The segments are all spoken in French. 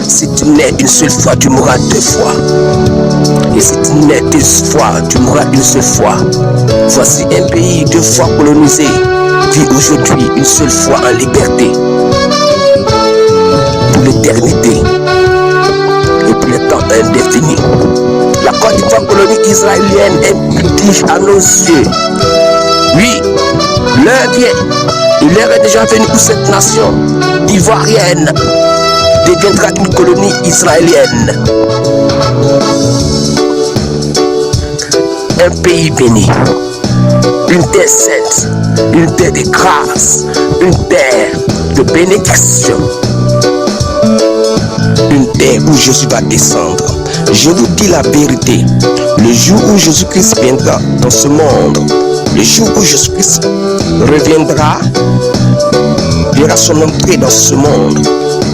Si tu nais une seule fois, tu mourras deux fois. Et si tu nais deux fois, tu mourras une seule fois. Voici un pays deux fois colonisé, vit aujourd'hui une seule fois en liberté. Pour l'éternité et pour le temps indéfini. La Côte d'Ivoire, colonie israélienne, est prodige à nos yeux. Oui, l'heure vient. Et l'heure est déjà venue où cette nation ivoirienne deviendra une colonie israélienne. Un pays béni, une terre sainte, une terre de grâce, une terre de bénédiction, une terre où Jésus va descendre. Je vous dis la vérité, le jour où Jésus-Christ viendra dans ce monde, le jour où Jésus-Christ reviendra, verra son entrée dans ce monde.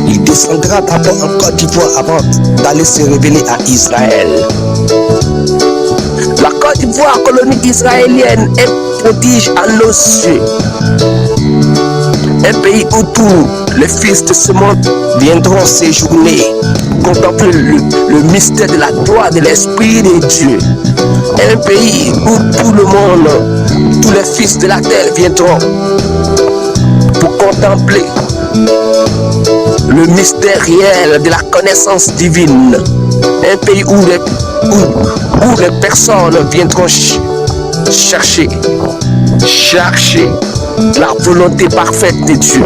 Il descendra d'abord en Côte d'Ivoire avant d'aller se révéler à Israël. La Côte d'Ivoire, colonie israélienne, est prodige à nos yeux. Un pays où tous les fils de ce monde viendront séjourner, contempler le mystère de la gloire de l'Esprit de Dieu. Un pays où tout le monde, tous les fils de la terre viendront pour contempler le mystère réel de la connaissance divine. Un pays où les personnes viendront chercher la volonté parfaite de Dieu.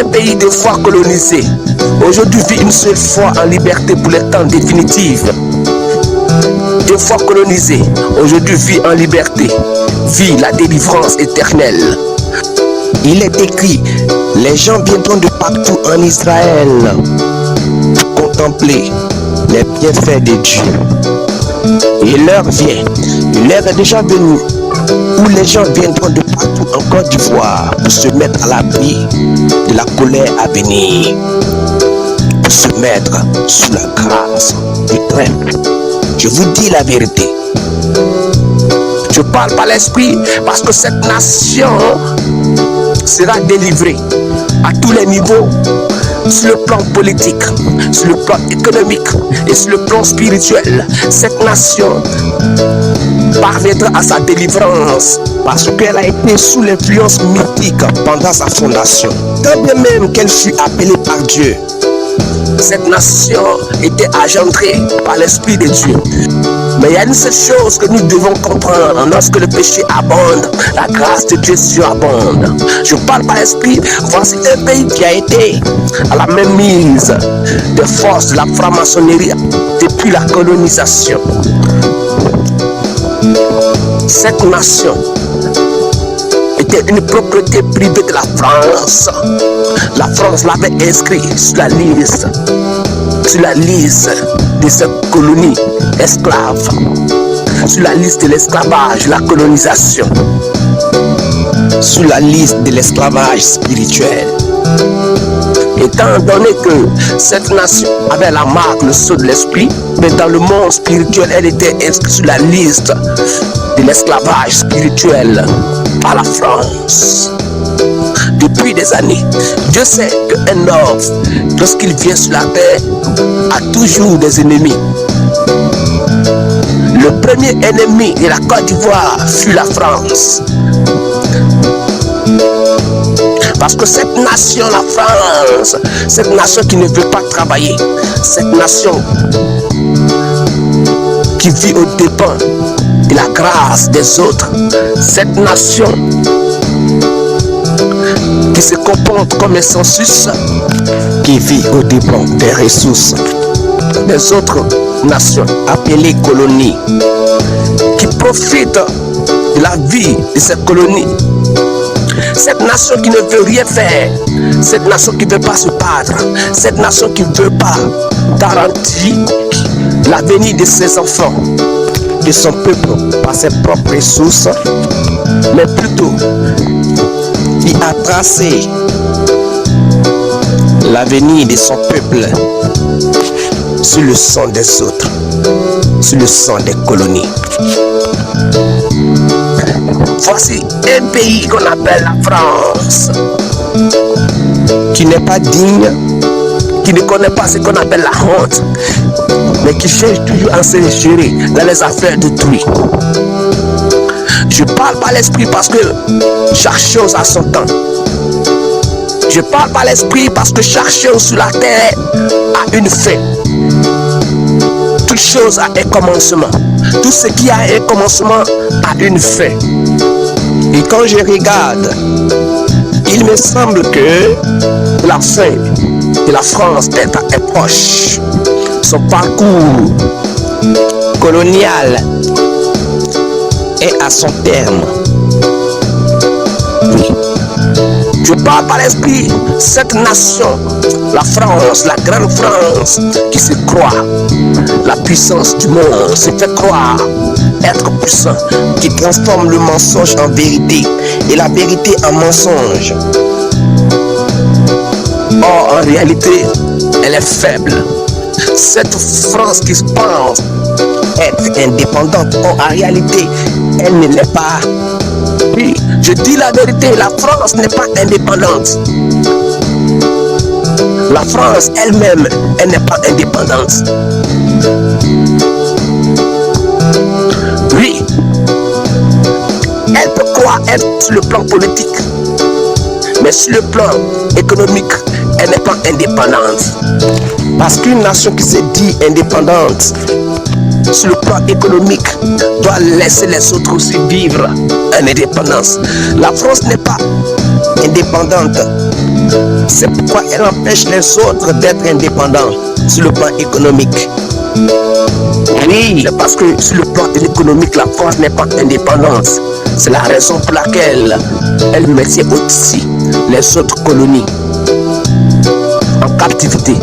Un pays deux fois colonisé, aujourd'hui vit une seule fois en liberté pour le temps définitif. Deux fois colonisé, aujourd'hui vit en liberté, vit la délivrance éternelle. Il est écrit, les gens viendront de partout en Israël pour contempler les bienfaits de Dieu. Et l'heure vient, l'heure est déjà venue, où les gens viendront de partout en Côte d'Ivoire pour se mettre à l'abri de la colère à venir, pour se mettre sous la grâce du trêve. Je vous dis la vérité. Je parle par l'esprit parce que cette nation sera délivrée à tous les niveaux, sur le plan politique, sur le plan économique et sur le plan spirituel. Cette nation parviendra à sa délivrance parce qu'elle a été sous l'influence mythique pendant sa fondation. Quand bien même qu'elle fut appelée par Dieu, cette nation était engendrée par l'Esprit de Dieu. Mais il y a une seule chose que nous devons comprendre: lorsque le péché abonde, la grâce de Dieu surabonde. Je parle par l'Esprit. Voici un pays qui a été à la même mise des forces de la franc-maçonnerie depuis la colonisation. Cette nation était une propriété privée de la France. La France l'avait inscrit sur la liste de cette colonie esclave, sur la liste de l'esclavage, la colonisation, sur la liste de l'esclavage spirituel. Étant donné que cette nation avait la marque, le sceau de l'esprit, mais dans le monde spirituel, elle était inscrite sur la liste de l'esclavage spirituel par la France. Depuis des années, Dieu sait qu'un homme, lorsqu'il vient sur la terre, a toujours des ennemis. Le premier ennemi de la Côte d'Ivoire fut la France. Parce que cette nation, la France, cette nation qui ne veut pas travailler, cette nation qui vit aux dépens de la grâce des autres, cette nation qui se comporte comme un census, qui vit aux dépens des ressources des autres nations appelées colonies, qui profitent de la vie de ces colonies. Cette nation qui ne veut rien faire, cette nation qui ne veut pas se battre, cette nation qui ne veut pas garantir l'avenir de ses enfants, de son peuple par ses propres ressources, mais plutôt qui a tracé l'avenir de son peuple sur le sang des autres, sur le sang des colonies. Voici un pays qu'on appelle la France. qui n'est pas digne, qui ne connaît pas ce qu'on appelle la honte, mais qui cherche toujours à s'ingérer dans les affaires d'autrui. Je parle par l'esprit parce que chaque chose a son temps. Je parle par l'esprit parce que chaque chose sur la terre a une fin. Toute chose a un commencement. Tout ce qui a un commencement a une fin. Et quand je regarde, il me semble que la fin de la France est proche. Son parcours colonial est à son terme. Oui. Je parle par l'esprit, cette nation, la France, la grande France, qui se croit la puissance du monde, se fait croire être puissant, qui transforme le mensonge en vérité et la vérité en mensonge. Or, en réalité, elle est faible. Cette France qui pense être indépendante, or, en réalité, elle ne l'est pas. Oui, je dis la vérité, la France n'est pas indépendante. La France elle-même, elle n'est pas indépendante. Oui, elle peut croire être sur le plan politique, mais sur le plan économique, elle n'est pas indépendante. Parce qu'une nation qui se dit indépendante sur le plan économique doit laisser les autres aussi vivre en indépendance. La France n'est pas indépendante. C'est pourquoi elle empêche les autres d'être indépendants sur le plan économique. Oui, c'est parce que sur le plan économique, la France n'est pas indépendante. C'est la raison pour laquelle elle mettait aussi les autres colonies en captivité.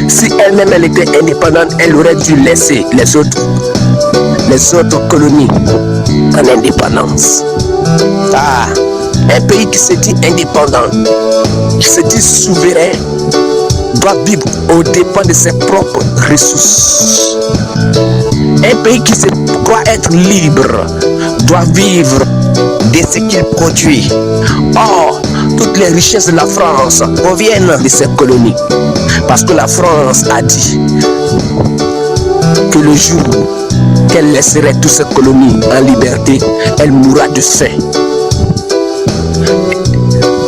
Si elle-même elle était indépendante, elle aurait dû laisser les autres colonies en indépendance. Ah, un pays qui se dit indépendant, qui se dit souverain, doit vivre aux dépens de ses propres ressources. Un pays qui se croit être libre doit vivre de ce qu'il produit. Or, toutes les richesses de la France proviennent de ces colonies. Parce que la France a dit que le jour qu'elle laisserait toutes ces colonies en liberté, elle mourra de faim.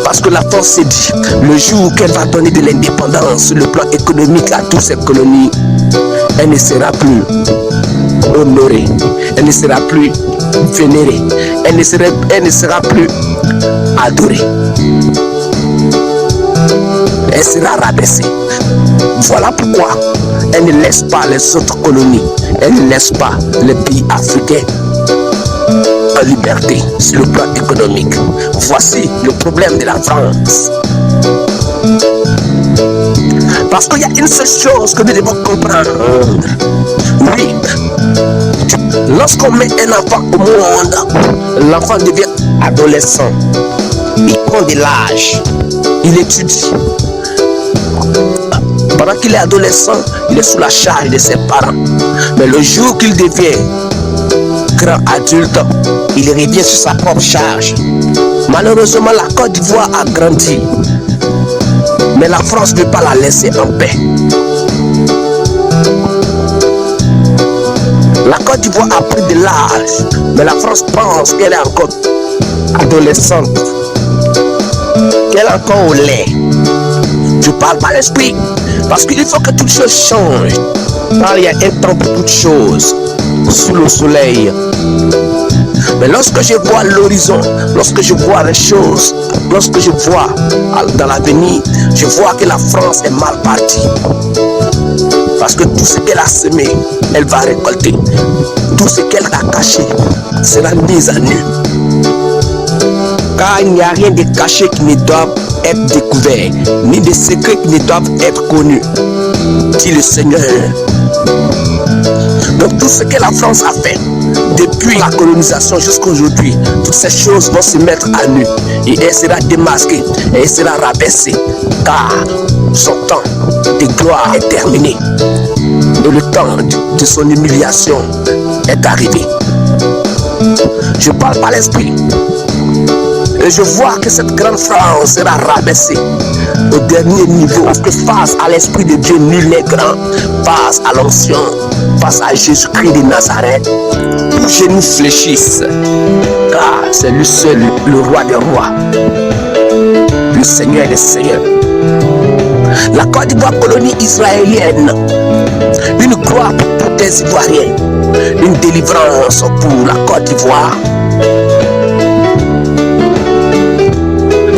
Parce que la France s'est dit, le jour qu'elle va donner de l'indépendance sur le plan économique à toutes ces colonies, elle ne sera plus honorée, elle ne sera plus vénérée, elle ne sera plus adorée. Elle sera rabaissée. Voilà pourquoi elle ne laisse pas les autres colonies, elle ne laisse pas les pays africains en liberté sur le plan économique. Voici le problème de la France. Parce qu'il y a une seule chose que nous devons comprendre. Oui, lorsqu'on met un enfant au monde, l'enfant devient adolescent. Il prend de l'âge, il étudie. Pendant qu'il est adolescent, il est sous la charge de ses parents. Mais le jour qu'il devient grand adulte, il revient sur sa propre charge. Malheureusement, la Côte d'Ivoire a grandi. Mais la France ne veut pas la laisser en paix. La Côte d'Ivoire a pris de l'âge, mais la France pense qu'elle est encore adolescente, qu'elle est encore au lait. Je parle par l'esprit, parce qu'il faut que toutes choses changent. Car il y a un temps pour toutes choses, sous le soleil. Mais lorsque je vois l'horizon, lorsque je vois les choses, lorsque je vois dans l'avenir, je vois que la France est mal partie. Parce que tout ce qu'elle a semé, elle va récolter. Tout ce qu'elle a caché sera mis à nu. Car il n'y a rien de caché qui ne doit être découvert, ni de secrets qui ne doivent être connus, dit le Seigneur. Donc tout ce que la France a fait, depuis la colonisation jusqu'à aujourd'hui, toutes ces choses vont se mettre à nu. Et elle sera démasquée, et elle sera rabaissée, car son temps de gloire est terminé. Et le temps de son humiliation est arrivé. Je parle par l'esprit. Et je vois que cette grande France sera rabaissée au dernier niveau. Parce que face à l'Esprit de Dieu, nul n'est grand. Face à l'onction, face à Jésus-Christ de Nazareth, tous genoux fléchissent. Car c'est lui seul, le roi des rois, le Seigneur des seigneurs. La Côte d'Ivoire, colonie israélienne, une gloire pour tous les Ivoiriens, une délivrance pour la Côte d'Ivoire.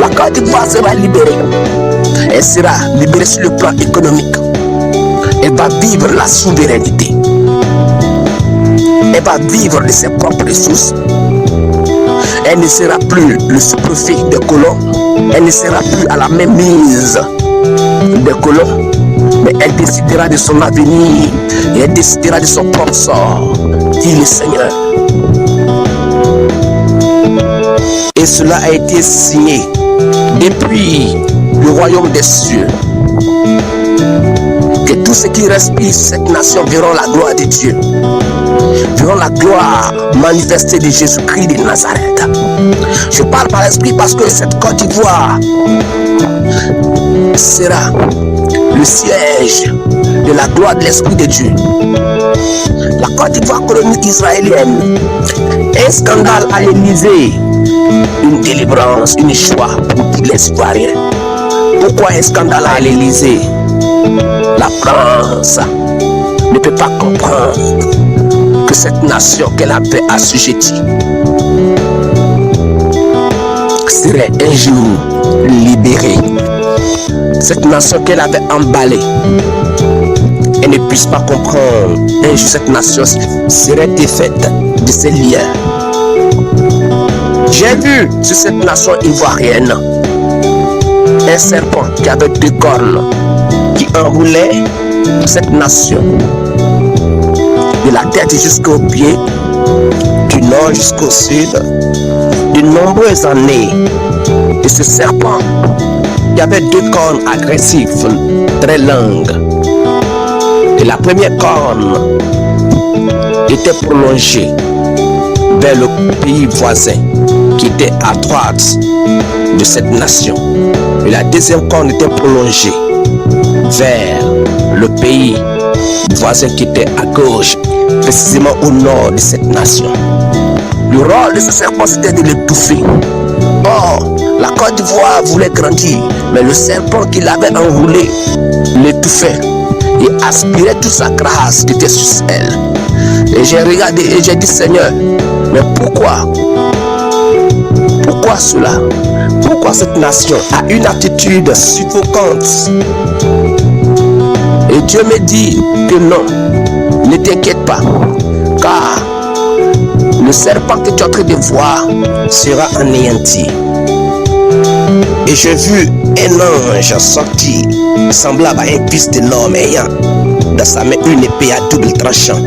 La Côte d'Ivoire sera libérée. Elle sera libérée sur le plan économique. Elle va vivre la souveraineté. Elle va vivre de ses propres ressources. Elle ne sera plus le sous-préfet des colons. Elle ne sera plus à la même mise des colons. Mais elle décidera de son avenir. Et elle décidera de son propre sort, dit le Seigneur. Et cela a été signé depuis le royaume des cieux. Que tous ceux qui respirent cette nation verront la gloire de Dieu. Verront la gloire manifestée de Jésus-Christ de Nazareth. Je parle par l'esprit parce que cette Côte d'Ivoire sera le siège de la gloire de l'Esprit de Dieu. La Côte d'Ivoire, colonie israélienne, un scandale à l'Élysée, une délivrance, une joie pour tous les Ivoiriens. Pourquoi un scandale à l'Élysée? La France ne peut pas comprendre que cette nation qu'elle avait assujettie serait un jour libérée. Cette nation qu'elle avait emballée, elle ne puisse pas comprendre un jour cette nation serait défaite de ses liens. J'ai vu sur cette nation ivoirienne un serpent qui avait 2 cornes qui enroulait cette nation de la tête jusqu'aux pieds, du nord jusqu'au sud, de nombreuses années. Et ce serpent qui avait 2 cornes agressives, très longues. Et la première corne était prolongée vers le pays voisin qui était à droite de cette nation. Et la deuxième corne était prolongée vers le pays voisin qui était à gauche, précisément au nord de cette nation. Le rôle de ce serpent, c'était de l'étouffer. Or, la Côte d'Ivoire voulait grandir, mais le serpent qui l'avait enroulé l'étouffait et aspirait toute sa grâce qui était sur elle. Et j'ai regardé et j'ai dit, Seigneur, mais pourquoi cela? Pourquoi cette nation a une attitude suffocante? Et Dieu me dit que non, ne t'inquiète pas, car le serpent que tu es en train de voir sera anéanti. Et j'ai vu un ange sortir, semblable à un fils de l'homme, ayant dans sa main une épée à double tranchant.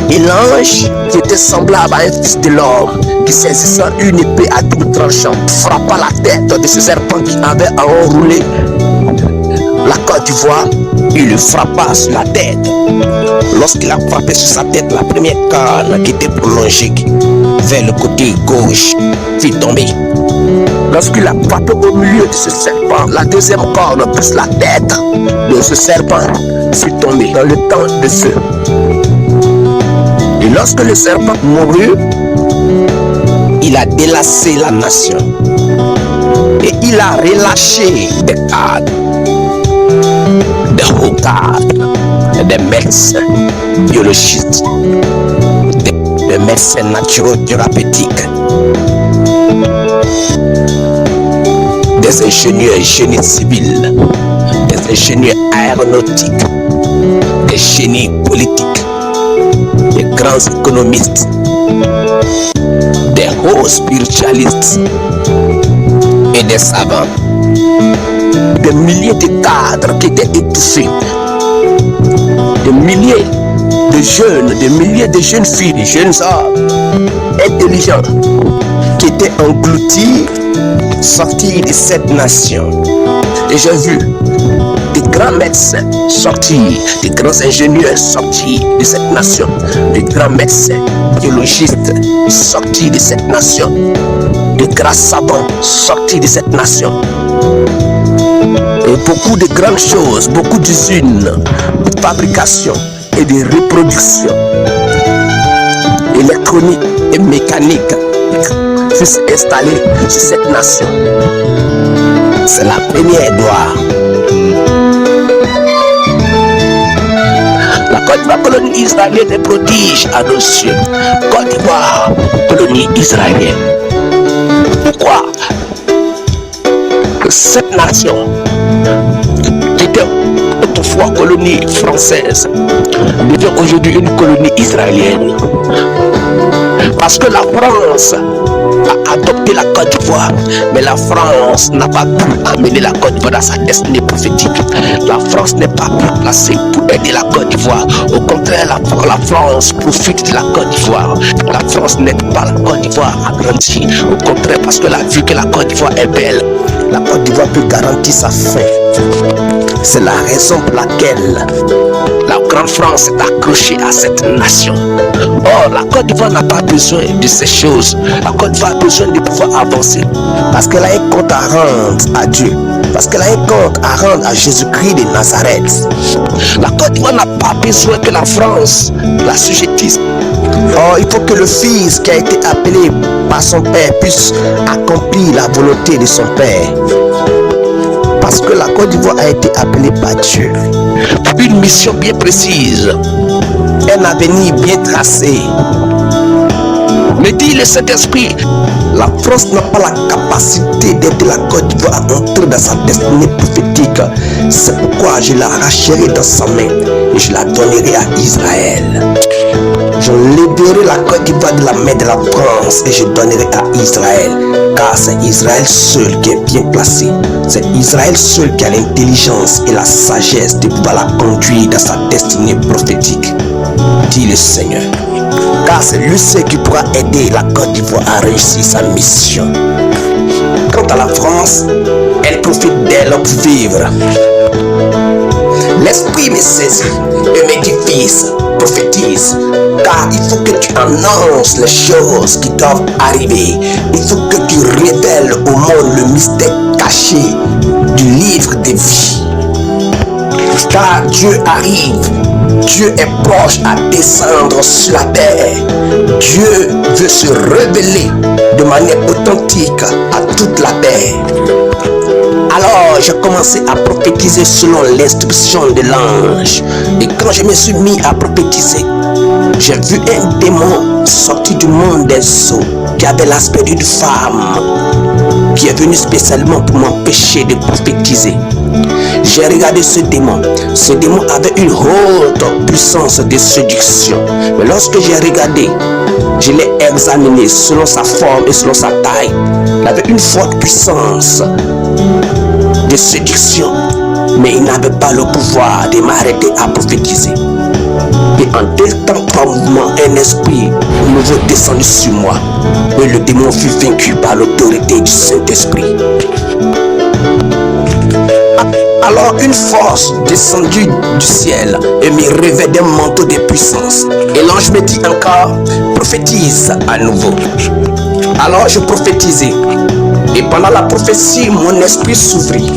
Et l'ange qui était semblable à un fils de l'homme, qui saisissant une épée à double tranchant, frappa la tête de ce serpent qui avait enroulé la Côte d'Ivoire. Il le frappa sur la tête. Lorsqu'il a frappé sur sa tête, la première corne qui était prolongée vers le côté gauche fit tomber. Lorsqu'il a frappé au milieu de ce serpent, la deuxième corne plus la tête de ce serpent fut tombée dans le temps de feu. Et lorsque le serpent mourut, il a délacé la nation et il a relâché des cadres, des hauts cadres, des médecins biologistes, des médecins naturothérapeutiques, des ingénieurs génie civil, des ingénieurs aéronautiques, des génies politiques, des grands économistes, des hauts spiritualistes et des savants. Des milliers de cadres qui étaient étouffés, des milliers de jeunes filles, de jeunes hommes intelligents qui étaient engloutis, sortis de cette nation. Et j'ai vu des grands médecins sortir, des grands ingénieurs sortir de cette nation, des grands médecins biologistes sortir de cette nation. de gras savants sortis de cette nation. Et beaucoup de grandes choses, beaucoup d'usines de fabrication et de reproduction électronique et mécanique fussent installées sur cette nation. C'est la première gloire. La Côte d'Ivoire, colonie israélienne, est prodige à nos yeux. Côte d'Ivoire, colonie israélienne. Pourquoi que cette nation, qui était autrefois colonie française, devient aujourd'hui une colonie israélienne? Parce que la France a adopté la Côte d'Ivoire, mais la France n'a pas pu amener la Côte d'Ivoire dans sa destinée prophétique. La France n'est pas plus placée pour aider la Côte d'Ivoire. Au contraire, la France profite de la Côte d'Ivoire. La France n'aide pas la Côte d'Ivoire à grandir. Au contraire, parce que vu que la Côte d'Ivoire est belle, la Côte d'Ivoire peut garantir sa fin. C'est la raison pour laquelle la grande France est accrochée à cette nation. Or, la Côte d'Ivoire n'a pas besoin de ces choses. La Côte d'Ivoire a besoin de pouvoir avancer. Parce qu'elle a un compte à rendre à Dieu. Parce qu'elle a un compte à rendre à Jésus-Christ de Nazareth. La Côte d'Ivoire n'a pas besoin que la France la sujettisse. Or, il faut que le Fils qui a été appelé par son Père puisse accomplir la volonté de son Père. Parce que la Côte d'Ivoire a été appelée par Dieu pour une mission bien précise, un avenir bien tracé. Mais dit le Saint-Esprit, la France n'a pas la capacité d'aider la Côte d'Ivoire à entrer dans sa destinée prophétique. C'est pourquoi je l'arracherai dans sa main et je la donnerai à Israël. Je libérerai la Côte d'Ivoire de la main de la France et je donnerai à Israël. Car c'est Israël seul qui est bien placé. C'est Israël seul qui a l'intelligence et la sagesse de pouvoir la conduire dans sa destinée prophétique, dit le Seigneur. Car c'est lui seul qui pourra aider la Côte d'Ivoire à réussir sa mission. Quant à la France, elle profite d'elle pour vivre. L'esprit me saisit et me dit, fils, prophétise, car il faut que tu annonces les choses qui doivent arriver. Il faut que tu révèles au monde le mystère caché du livre des vies. Car Dieu arrive, Dieu est proche à descendre sur la terre. Dieu veut se révéler de manière authentique à toute la terre. Alors j'ai commencé à prophétiser selon l'instruction de l'ange. Et quand je me suis mis à prophétiser, j'ai vu un démon sorti du monde des eaux qui avait l'aspect d'une femme, qui est venu spécialement pour m'empêcher de prophétiser. J'ai regardé ce démon. Ce démon avait une haute puissance de séduction. Mais lorsque j'ai regardé, je l'ai examiné selon sa forme et selon sa taille. Il avait une forte puissance de séduction, mais il n'avait pas le pouvoir de m'arrêter à prophétiser. Et en 2 temps, 3 mouvements, un esprit nouveau descendu sur moi. Et le démon fut vaincu par l'autorité du Saint-Esprit. Alors une force descendue du ciel et me revêt d'un manteau de puissance. Et l'ange me dit encore, prophétise à nouveau. Alors je prophétisais. Et pendant la prophétie, mon esprit s'ouvrit.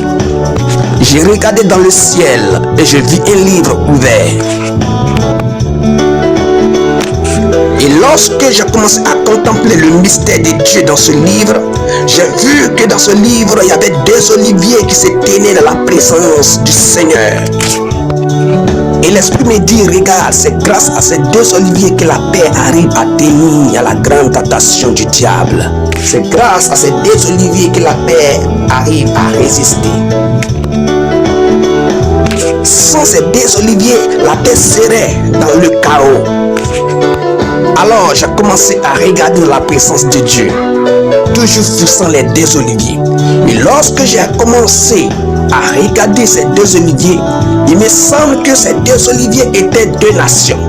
J'ai regardé dans le ciel et je vis un livre ouvert. Et lorsque j'ai commencé à contempler le mystère de Dieu dans ce livre, j'ai vu que dans ce livre, il y avait 2 oliviers qui se tenaient dans la présence du Seigneur. Et l'Esprit me dit, regarde, c'est grâce à ces 2 oliviers que la paix arrive à tenir à la grande tentation du diable. C'est grâce à ces 2 oliviers que la paix arrive à résister. Sans ces 2 oliviers, la terre serait dans le chaos. Alors j'ai commencé à regarder la présence de Dieu, toujours fixant les 2 oliviers. Et lorsque j'ai commencé à regarder ces 2 oliviers, il me semble que ces 2 oliviers étaient 2 nations.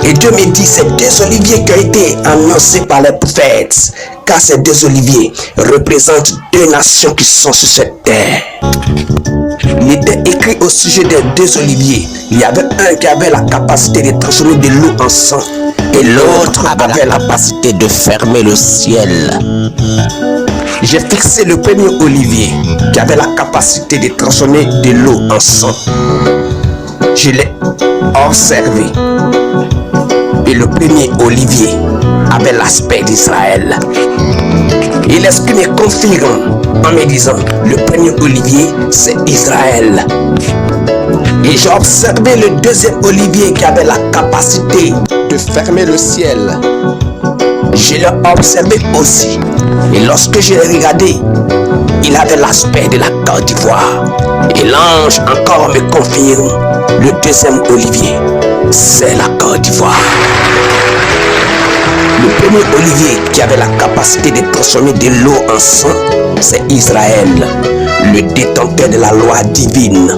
Et Dieu me dit, ces deux oliviers qui ont été annoncés par les prophètes, car ces deux oliviers représentent deux nations qui sont sur cette terre. Il était écrit au sujet des deux oliviers. Il y avait un qui avait la capacité de transformer de l'eau en sang, et l'autre avait la capacité de fermer le ciel. J'ai fixé le premier olivier qui avait la capacité de transformer de l'eau en sang. Je l'ai observé. Et le premier olivier avait l'aspect d'Israël. Et l'Esprit me confirme en me disant, le premier olivier, c'est Israël. Et j'ai observé le deuxième olivier qui avait la capacité de fermer le ciel. Je l'ai observé aussi. Et lorsque je l'ai regardé, il avait l'aspect de la Côte d'Ivoire. Et l'ange encore me confirme, le deuxième olivier, c'est la Côte d'Ivoire. Le premier olivier qui avait la capacité de transformer de l'eau en sang, c'est Israël, le détenteur de la loi divine.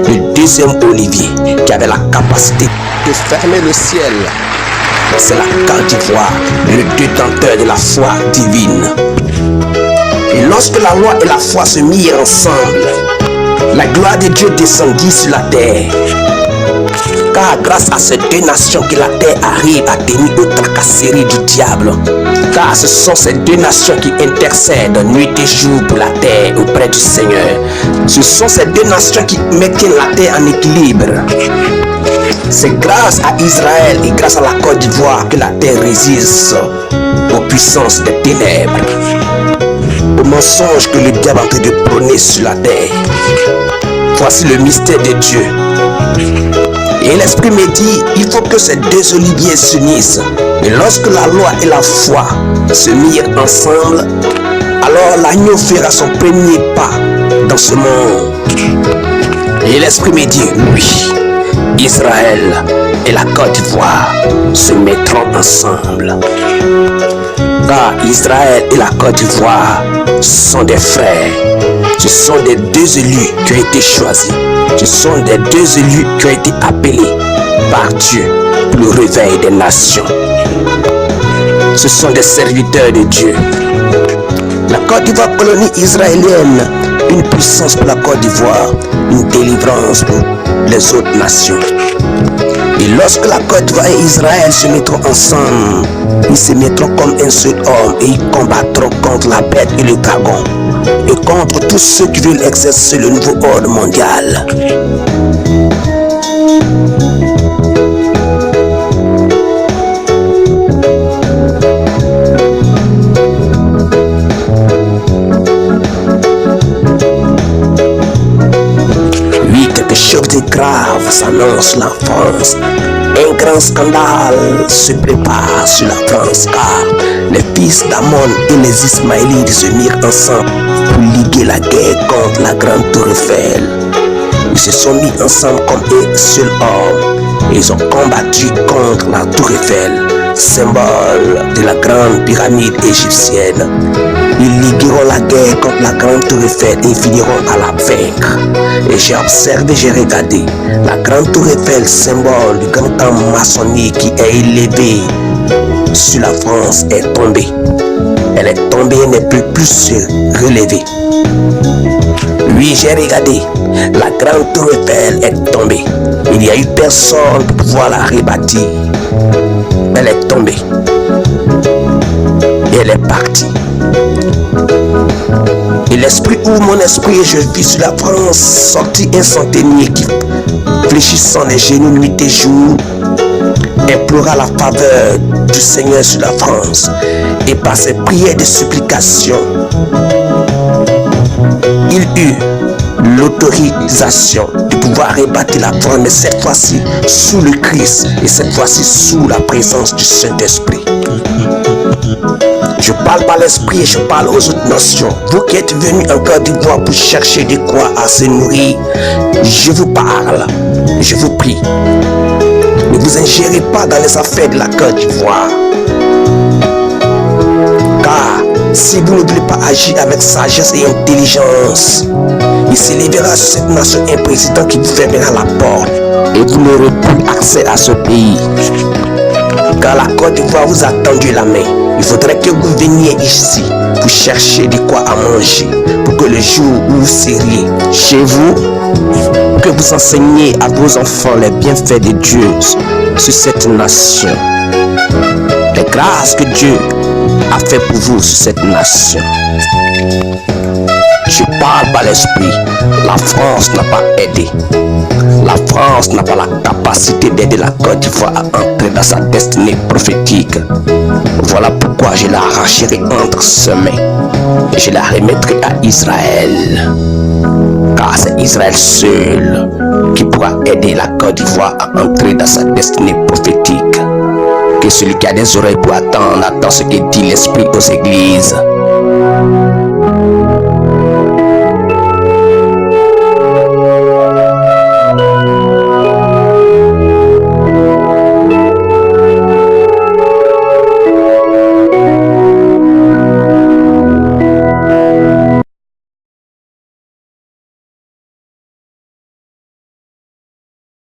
Le deuxième olivier qui avait la capacité de fermer le ciel, c'est la Côte d'Ivoire, le détenteur de la foi divine. Et lorsque la loi et la foi se mirent ensemble, la gloire de Dieu descendit sur la terre. Car grâce à ces deux nations que la terre arrive à tenir aux tracasseries du diable. Car ce sont ces deux nations qui intercèdent nuit et jour pour la terre auprès du Seigneur. Ce sont ces deux nations qui maintiennent la terre en équilibre. C'est grâce à Israël et grâce à la Côte d'Ivoire que la terre résiste aux puissances des ténèbres, aux mensonges que le diable est en train de prôner sur la terre. Voici le mystère de Dieu. Et l'Esprit me dit, il faut que ces deux oliviers s'unissent. Et lorsque la loi et la foi se mirent ensemble, alors l'agneau fera son premier pas dans ce monde. Et l'Esprit me dit, oui, Israël et la Côte d'Ivoire se mettront ensemble. Car Israël et la Côte d'Ivoire sont des frères. Ce sont des deux élus qui ont été choisis. Ce sont des deux élus qui ont été appelés par Dieu pour le réveil des nations. Ce sont des serviteurs de Dieu. La Côte d'Ivoire, colonie israélienne, une puissance pour la Côte d'Ivoire, une délivrance pour les autres nations. Et lorsque la Côte d'Ivoire et Israël se mettront ensemble, ils se mettront comme un seul homme et ils combattront contre la bête et le dragon et contre tous ceux qui veulent exercer le nouveau ordre mondial. Oui, quelque chose de grave s'annonce la France. Un grand scandale se prépare sur la France car les fils d'Amon et les Ismaélites se mirent ensemble pour liguer la guerre contre la grande tour Eiffel. Ils se sont mis ensemble comme un seul homme et ils ont combattu contre la tour Eiffel, symbole de la grande pyramide égyptienne. Ils ligueront la guerre contre la grande tour Eiffel et finiront à la vaincre. Et j'ai observé, j'ai regardé, la grande tour Eiffel, symbole du grand temple maçonnique qui est élevé sur la France, est tombée. Elle est tombée et ne peut plus se relever. Oui, j'ai regardé, la grande tour Eiffel est tombée. Il n'y a eu personne pour pouvoir la rebâtir. Elle est tombée. Et elle est partie. Et l'esprit ouvre mon esprit et je vis sur la France sortir un centenier qui, fléchissant les genoux nuit et jour, implora la faveur du Seigneur sur la France. Et par ses prières de supplication, il eut l'autorisation de pouvoir rebâtir la France, mais cette fois-ci sous le Christ et cette fois-ci sous la présence du Saint-Esprit. Je parle par l'esprit et je parle aux autres nations. Vous qui êtes venus en Côte d'Ivoire pour chercher de quoi à se nourrir, je vous parle, je vous prie. Ne vous ingérez pas dans les affaires de la Côte d'Ivoire. Car si vous ne voulez pas agir avec sagesse et intelligence, il s'élèvera sur cette nation un président qui vous fermera la porte et vous n'aurez plus accès à ce pays. Car la Côte d'Ivoire vous a tendu la main. Il faudrait que vous veniez ici pour chercher de quoi à manger. Pour que le jour où vous seriez chez vous, que vous enseignez à vos enfants les bienfaits de Dieu sur cette nation. Les grâces que Dieu a fait pour vous sur cette nation. Je parle par l'esprit. La France n'a pas aidé. La France n'a pas la capacité d'aider la Côte d'Ivoire à entrer dans sa destinée prophétique. Voilà pourquoi je la arracherai entre ses mains et je la remettrai à Israël. Car c'est Israël seul qui pourra aider la Côte d'Ivoire à entrer dans sa destinée prophétique. Que celui qui a des oreilles pour attendre, attend ce que dit l'Esprit aux églises.